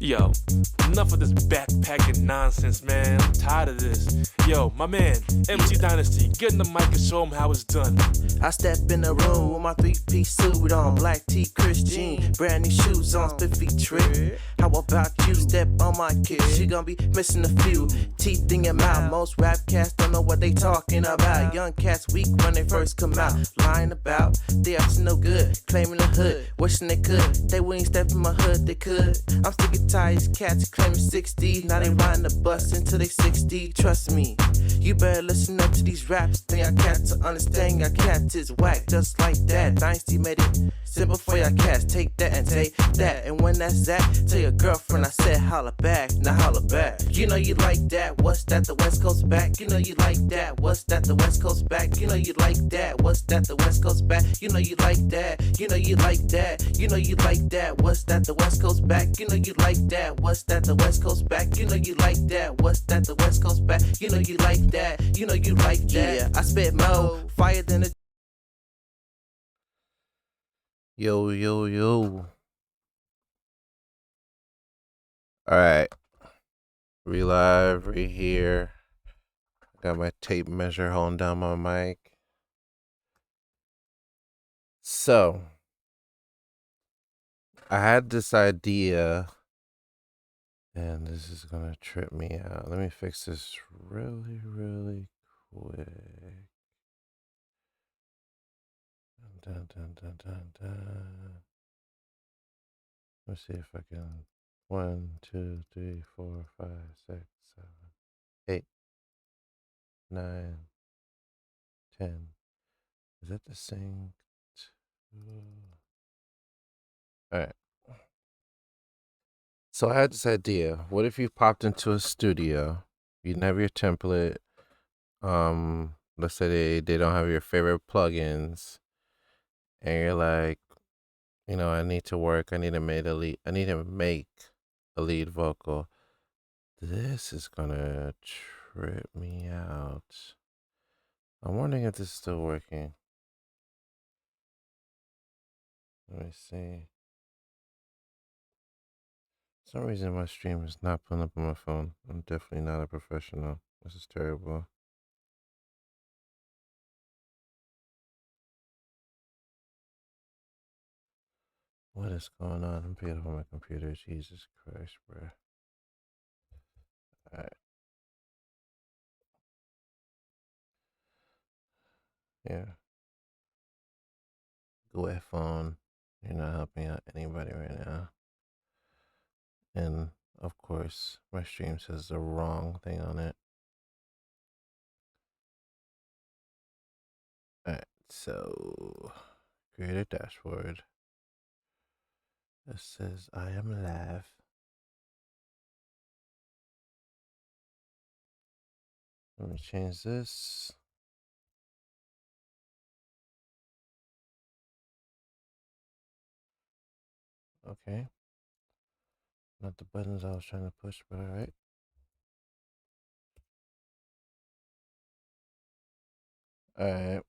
Yo, enough of this backpacking nonsense, man. I'm tired of this. Yo, my man, MC Dynasty, get in the mic and show him how it's done. I step in the room with my three-piece suit on, black tee, Chris jean, brand new shoes on, spiffy trick. How about you step on my kid? She gonna be missing a few teeth in your mouth. Most rap cats don't know what they talking about. Young cats weak when they first come out, lying about they up to no good, claiming the hood, wishing they could. They wouldn't step in my hood, they could. I'm sick and tired of cats claiming 60. Now they riding the bus until they 60. Trust me, you better listen up to these raps. Think I cat to understand your cat is whack, just like that. Dynasty made it simple for your cats. Take that and take that. And when that's that, tell your girlfriend I said holla back. Now holla back. You know you like that. What's that? The West Coast back. You know you like that. What's that? The West Coast back. You know you like that. What's that? The West Coast back. You know you like that. You know you like that. You know you like that. What's that? The West Coast back. You know you like that. What's that? The West Coast back. You know you like that. What's that? The West Coast back. You know you like that. You know you like that. Yeah, I spit more fire than a. Yo, yo, yo. Alright. We live, we here. Got my tape measure holding down my mic. So, I had this idea, and this is gonna trip me out. Let me fix this really, really quick. Dun, dun, dun, dun, dun. Let's see if I can. 1, 2, 3, 4, 5, 6, 7, 8, 9, 10. Is that the same? Alright. So I had this idea. What if you popped into a studio, you didn't have your template, let's say they don't have your favorite plugins, and you're like, I need to work, I need to make a lead vocal. This is gonna trip me out. I'm wondering if this is still working. Let me see. For some reason my stream is not pulling up on my phone. I'm definitely not a professional. This is terrible. What is going on? I'm picking up on my computer. Jesus Christ, bro. Alright. Yeah. Go phone. You're not helping out anybody right now. And of course, my stream says the wrong thing on it. Alright, so create a dashboard. It says I am live. Let me change this. Okay. Not the buttons I was trying to push, but alright. Alright.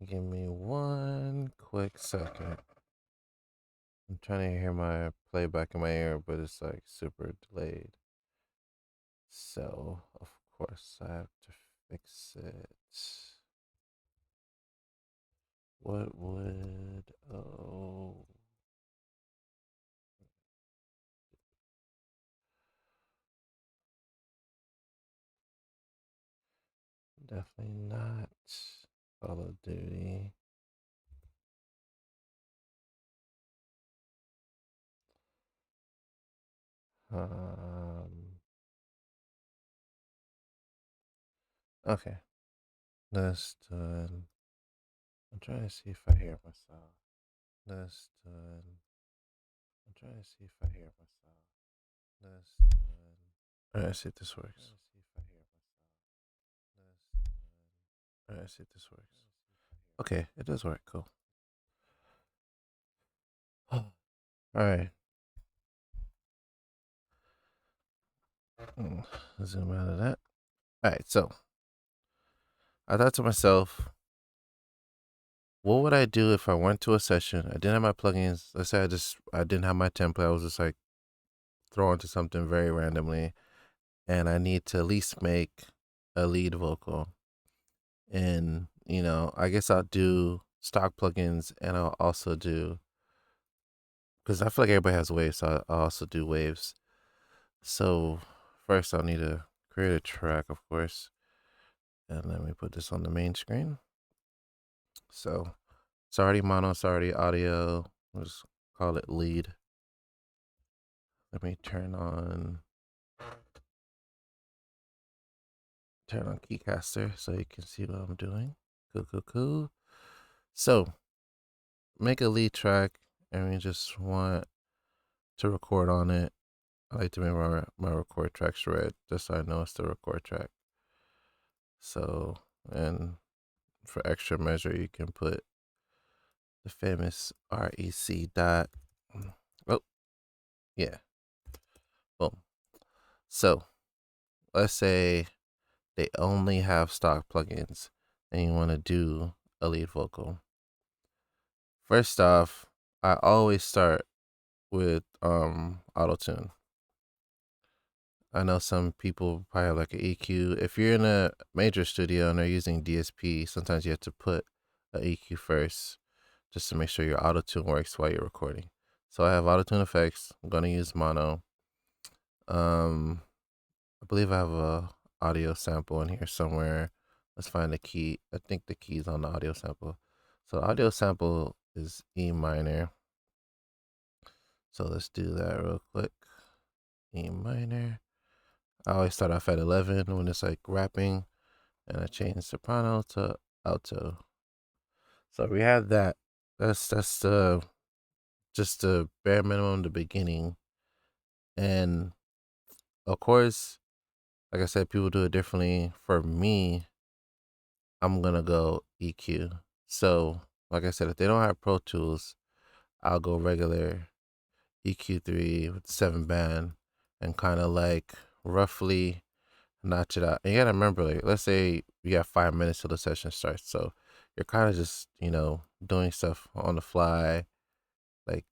Give me one quick second. I'm trying to hear my playback in my ear, but it's like super delayed. So, of course, I have to fix it. What would. Oh. Definitely not Call of Duty. Okay. That's done. I'm trying to see if I hear myself. That's done. I'm trying to see if I hear myself. That's done. Alright, see if this works. Alright, see if this works. Okay, it does work. Cool. Alright. Zoom out of that. Alright, so I thought to myself, what would I do if I went to a session? I didn't have my plugins. Let's say I didn't have my template. I was just like thrown to something very randomly, and I need to at least make a lead vocal. And I guess I'll do stock plugins, and I'll also do, because I feel like everybody has waves, so I'll also do waves. So first, I'll need to create a track, of course, and let me put this on the main screen. So it's already mono, it's already audio. Let's call it lead. Let me turn on Keycaster so you can see what I'm doing. Cool. So make a lead track, and we just want to record on it. I like to make my record tracks red just so I know it's the record track. So, and for extra measure, you can put the famous REC dot. Oh, yeah. Boom. So, let's say they only have stock plugins and you want to do a lead vocal. First off, I always start with auto-tune. I know some people probably have like an EQ. If you're in a major studio and they're using DSP, sometimes you have to put an EQ first just to make sure your auto-tune works while you're recording. So I have auto-tune effects. I'm going to use mono. I believe I have a audio sample in here somewhere. Let's find the key. I think the key is on the audio sample. So audio sample is E minor. So let's do that real quick. E minor. I always start off at 11 when it's like rapping, and I change soprano to alto. So we have that. That's the just the bare minimum, the beginning. And of course, like I said, people do it differently. For me, I'm gonna go EQ. So, like I said, if they don't have Pro Tools, I'll go regular EQ3 with 7 band and kind of like roughly notch it out. And you gotta remember, like, let's say you have 5 minutes till the session starts. So you're kind of just, doing stuff on the fly, like,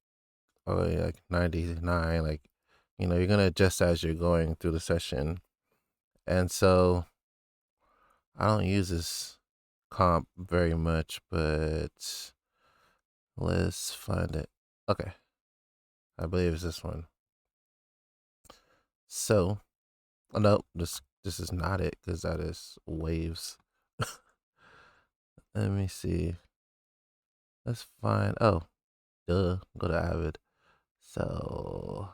like 99, like, you're gonna adjust as you're going through the session. And so I don't use this comp very much, but let's find it. Okay, I believe it's this one. So, oh no, this is not it because that is waves. Let me see. Let's find. Oh, duh. Go to Avid. So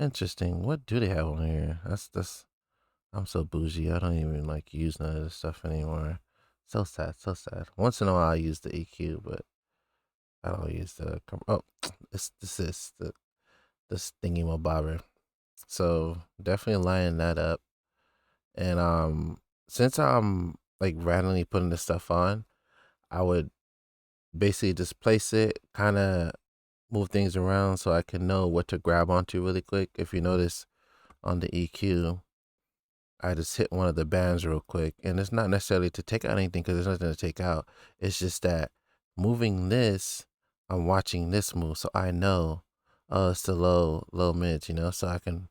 interesting. What do they have on here? That's. I'm so bougie. I don't even like use none of this stuff anymore. So sad. So sad. Once in a while, I use the EQ, but I don't use the. Oh, this is the this thingy bobber. So definitely lining that up. And since I'm like randomly putting this stuff on, I would basically just place it, kind of move things around so I can know what to grab onto really quick. If you notice on the EQ, I just hit one of the bands real quick, and it's not necessarily to take out anything because there's nothing to take out. It's just that moving this, I'm watching this move, so I know, oh, it's the low mids, so I can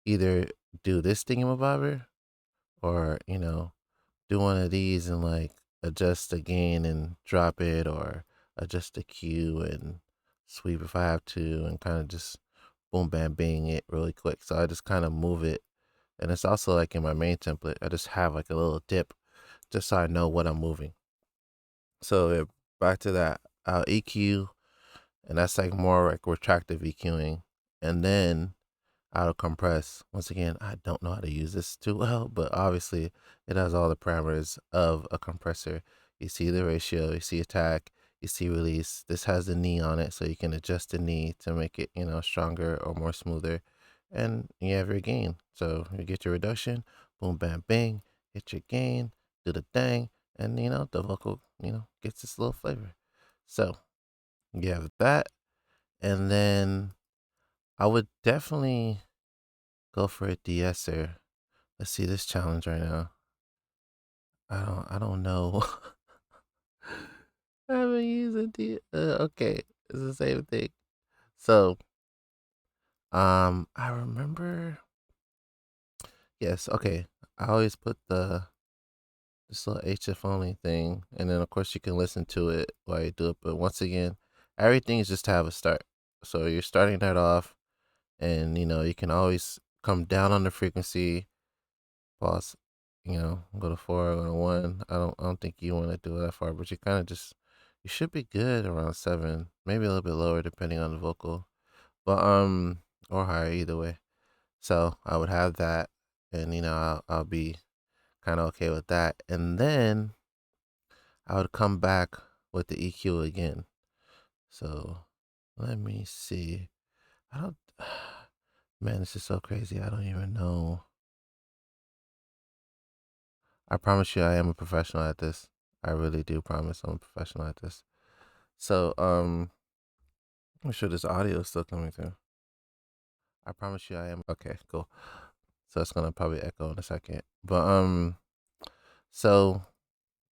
either do this thingamabobber or, do one of these and like adjust the gain and drop it, or adjust the Q and sweep if I have to, and kind of just boom, bam, bang it really quick. So I just kind of move it. And it's also like in my main template, I just have like a little dip just so I know what I'm moving. So back to that, I'll EQ, and that's like more like retractive EQing. And then auto compress. Once again, I don't know how to use this too well, but obviously it has all the parameters of a compressor. You see the ratio, you see attack, you see release. This has the knee on it, so you can adjust the knee to make it, stronger or more smoother. And you have your gain. So you get your reduction, boom, bam, bang, hit your gain, do the thing, and the vocal, gets this little flavor. So you have that, and then I would definitely go for a de-esser. Let's see this challenge right now. I don't know. been using okay, it's the same thing. So, I remember. Yes, okay. I always put this little HF only thing, and then of course you can listen to it while you do it. But once again, everything is just to have a start. So you're starting that off, and you can always come down on the frequency, pause, go to four, go to one. I don't think you want to do it that far, but you should be good around seven, maybe a little bit lower depending on the vocal, but or higher either way. So I would have that, and I'll be kind of okay with that, and then I would come back with the EQ again. So let me see. I don't. Man, this is so crazy. I don't even know. I promise you, I am a professional at this. I really do promise I'm a professional at this. So, I'm sure this audio is still coming through. I promise you, I am. Okay, cool. So it's gonna probably echo in a second. But so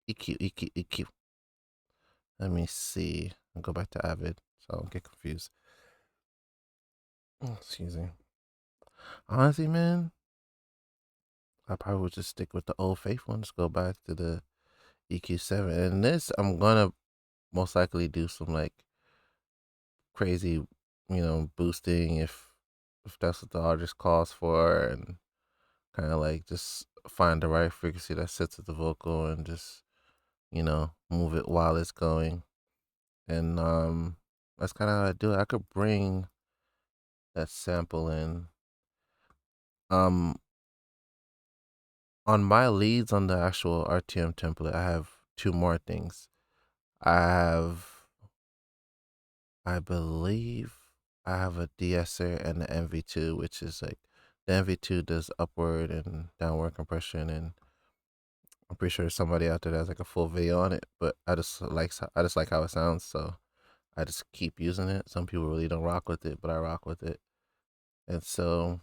EQ, EQ, EQ. Let me see. I'll go back to Avid, so I don't get confused. Excuse me. Honestly, man, I probably would just stick with the old faithful and just go back to the EQ7. And this, I'm gonna most likely do some like crazy, boosting if that's what the artist calls for, and kind of like just find the right frequency that sits with the vocal and just move it while it's going. And that's kind of how I do it. I could bring that sample in. Um, on my leads on the actual RTM template, I have two more things. I believe I have a de-esser and the MV2, which is like the MV2 does upward and downward compression, and I'm pretty sure there's somebody out there that has like a full video on it. But I just like how it sounds, so I just keep using it. Some people really don't rock with it, but I rock with it. And so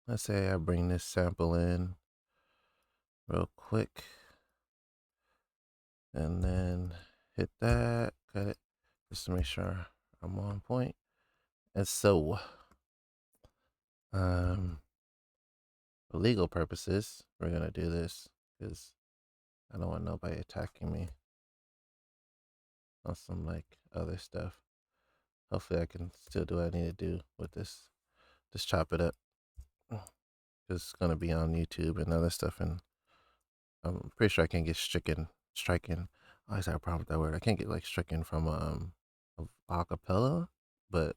let's say I bring this sample in real quick, and then hit that, cut it, just to make sure I'm on point. And so, um, for legal purposes, we're gonna do this because I don't want nobody attacking me on some like other stuff. Hopefully, I can still do what I need to do with this. Just chop it up. It's gonna be on YouTube and other stuff, and I'm pretty sure I can't get stricken. I always have a problem with that word. I can't get like stricken from a acapella, but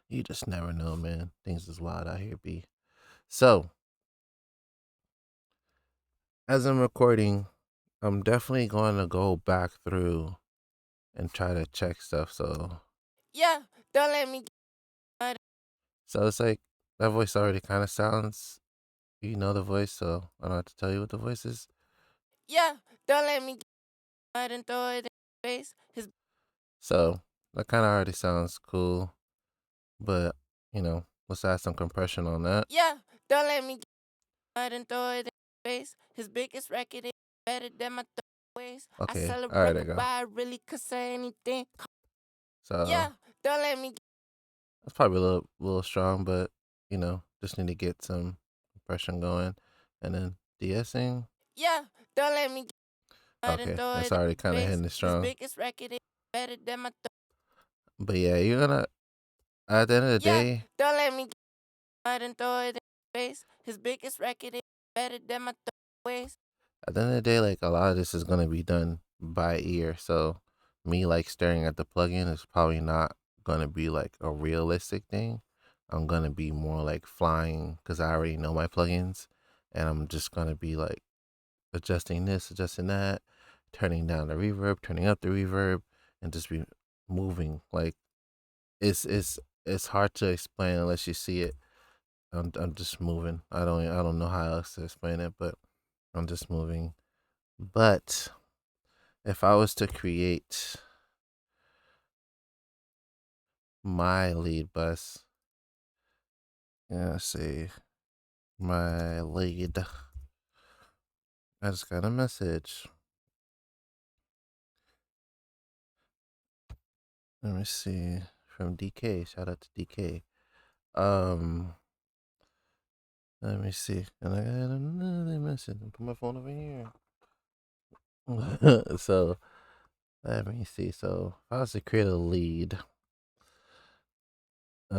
you just never know, man. Things is wild out here, B. So as I'm recording, I'm definitely going to go back through and try to check stuff. So Yeah, don't let me it's like that voice already kind of sounds. You know the voice, so I don't have to tell you what the voice is. yeah, don't let me get and throw it in his face. So that kind of already sounds cool, but let's add some compression on that. Yeah, don't let me get and throw it in his face. His biggest record is better than my ways. I Okay, sell a all right, there you record, go. but I really could say anything. So Yeah, don't let me that's probably a little strong, but just need to get some compression going, and then de-essing. yeah, don't let me get and Okay, throw that's it in already kind his of face. hitting it His strong. biggest record is better than my But yeah, you're gonna at the end of the yeah, day, don't let me get and throw it in his face. His biggest record is better than my ways. at the end of the day, like a lot of this is gonna be done by ear. So me like staring at the plugin is probably not gonna be like a realistic thing. I'm gonna be more like flying because I already know my plugins, and I'm just gonna be like adjusting this, adjusting that, turning down the reverb, turning up the reverb, and just be moving. Like it's hard to explain unless you see it. I'm just moving. I don't know how else to explain it, but I'm just moving. But if I was to create my lead bus, yeah, let's see my lead. I just got a message. Let me see. From DK. Shout out to DK. Um, let me see. And I got another message. Put my phone over here. So let me see. So if I was to create a lead, if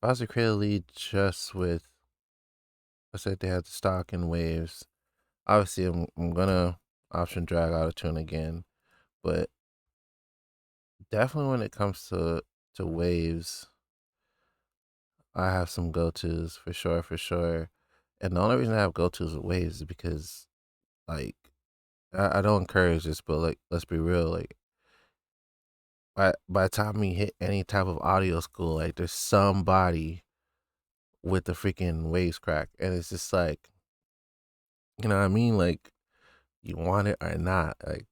I was to create a lead just with, I said they had the stock and waves. Obviously, I'm gonna option drag auto tune again, but definitely when it comes to waves, I have some go tos for sure, for sure. And the only reason I have go tos with waves is because like I don't encourage this, but like let's be real, like by the time we hit any type of audio school, like there's somebody with the freaking waves crack, and it's just like, you know what I mean, like you want it or not, like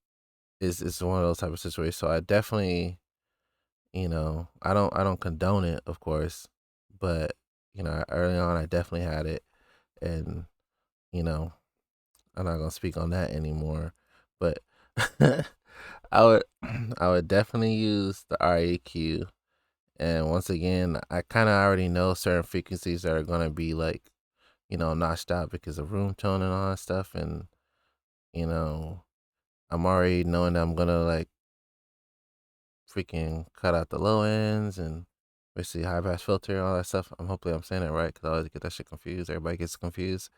it's one of those type of situations. So I definitely, I don't condone it, of course, but early on I definitely had it, and you know I'm not gonna speak on that anymore, but I would I would definitely use the REQ. And once again, I kind of already know certain frequencies that are gonna be like, notched out because of room tone and all that stuff, and you know, I'm already knowing that I'm gonna like freaking cut out the low ends and basically high pass filter and all that stuff. Hopefully I'm saying it right because I always get that shit confused. Everybody gets confused,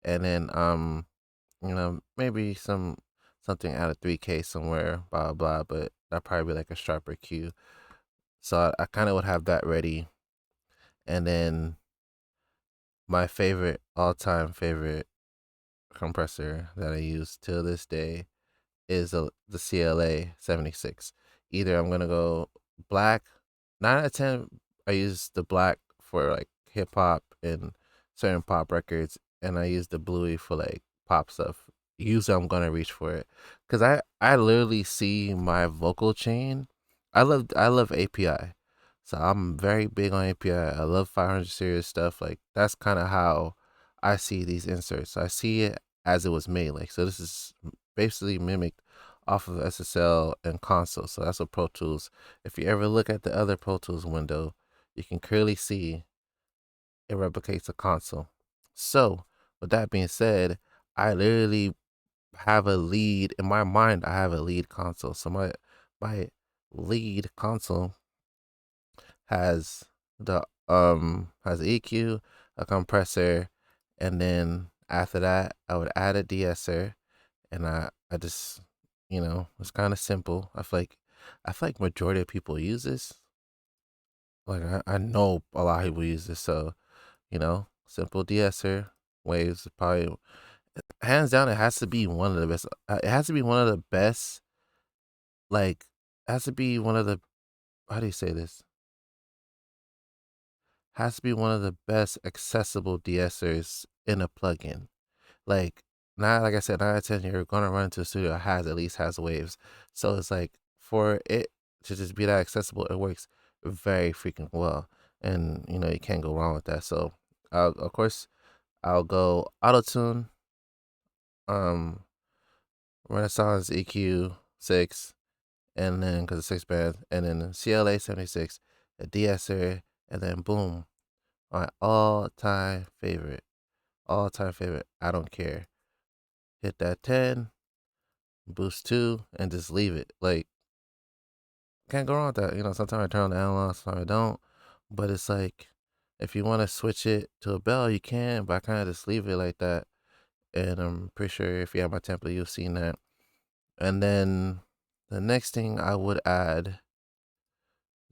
and then maybe something out of 3K somewhere, blah blah. But that'd probably be like a sharper Q. So I kind of would have that ready, and then my favorite all time favorite compressor that I use till this day is the CLA 76. Either I'm gonna go black. 9 out of 10, I use the black for like hip hop and certain pop records, and I use the bluey for like pop stuff. Usually, I'm gonna reach for it because I literally see my vocal chain. I love API, so I'm very big on API. I love 500 series stuff. Like that's kind of how I see these inserts. I see it as it was made. Like so, this is basically mimicked off of SSL and console. So that's what Pro Tools. If you ever look at the other Pro Tools window, you can clearly see it replicates a console. So with that being said, I literally have a lead in my mind. I have a lead console. So my lead console has has EQ, a compressor, and then after that I would add a de-esser, and I just it's kind of simple. I feel like majority of people use this. Like I know a lot of people use this, so simple de-esser waves is probably hands down. It has to be one of the best. It has to be one of the best. Like it has to be one of the, how do you say this? Has to be one of the best accessible de-essers in a plugin. Like now, like I said, 9 out of 10, you're gonna run into a studio that at least has waves. So it's like for it to just be that accessible, it works very freaking well, and you can't go wrong with that. So, of course, I'll go auto tune, um, Renaissance EQ 6, and then because it's 6 band, and then CLA 76, a de-esser, and then boom, my all time favorite. I don't care. Hit that 10, boost 2, and just leave it. Like, can't go wrong with that. Sometimes I turn on the analog, sometimes I don't. But it's like, if you want to switch it to a bell, you can, but I kind of just leave it like that. And I'm pretty sure if you have my template, you'll see that. And then the next thing I would add,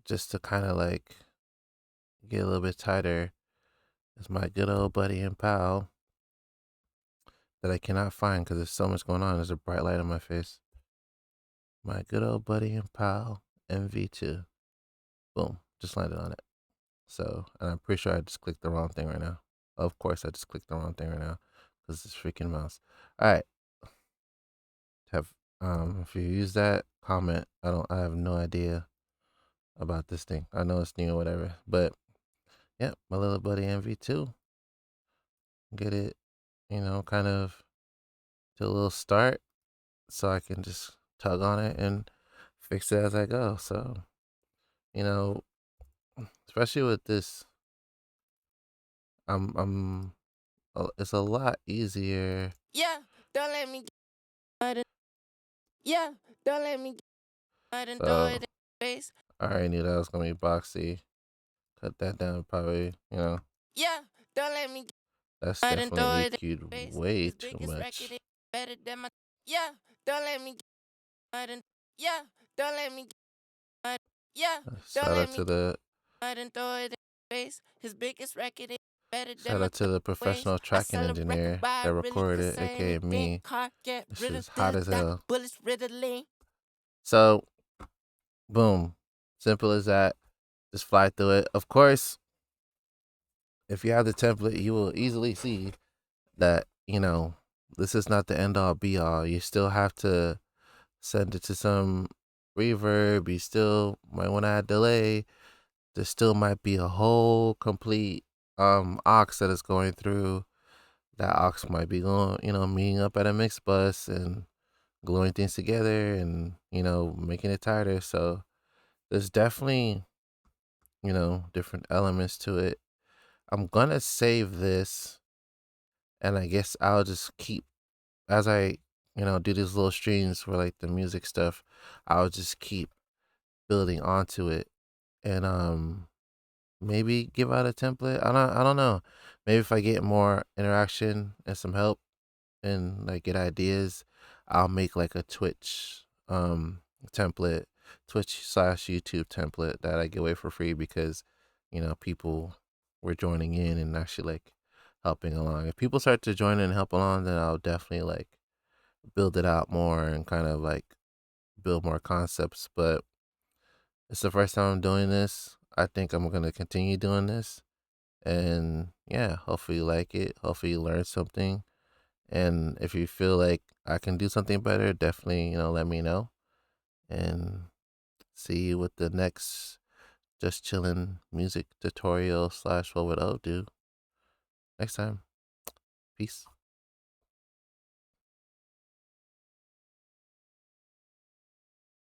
just to kind of like get a little bit tighter, is my good old buddy and pal that I cannot find because there's so much going on. There's a bright light on my face. My good old buddy and pal, MV2. Boom, just landed on it. So, and I'm pretty sure I just clicked the wrong thing right now. Of course, I just clicked the wrong thing right now because it's freaking mouse. All right, have if you use that, comment. I have no idea about this thing. I know it's new or whatever, but yeah, my little buddy MV2. Get it, kind of to a little start, so I can just tug on it and fix it as I go. So, you know, especially with this, I'm it's a lot easier. Yeah, don't let me get mud and yeah, don't let me get mud and throw it So in your face. I already knew that was gonna be boxy. Cut that down, probably. Yeah, don't let me get That's mud and definitely throw it in EQ'd your face. way His too biggest record much. is better than my yeah, don't let me get mud and yeah, don't let me get mud yeah, don't Shout let out me to get the mud and throw it in your face. His biggest record is better than shout my out to the ways. professional I tracking sell a record, engineer buy that it really recorded could it, say aka anything. me. Car get This rid is of hot the as dot, hell. bullets rid of lean. So boom, simple as that. Just fly through it. Of course, if you have the template, you will easily see that this is not the end all be all. You still have to send it to some reverb. You still might want to add delay. There still might be a whole complete aux that is going through. That aux might be going, meeting up at a mix bus and gluing things together and making it tighter. So there's definitely different elements to it. I'm gonna save this, and I guess I'll just keep as I do these little streams for like the music stuff. I'll just keep building onto it, and maybe give out a template. I don't know. Maybe if I get more interaction and some help and like get ideas, I'll make like a Twitch template, Twitch/YouTube template that I give away for free because people were joining in and actually like helping along. If people start to join in and help along, then I'll definitely like build it out more and kind of like build more concepts. But it's the first time I'm doing this. I think I'm gonna continue doing this. And yeah, hopefully you like it. Hopefully you learn something. And if you feel like I can do something better, definitely, let me know. And see you with the next just chilling music tutorial /what would O do next time. Peace.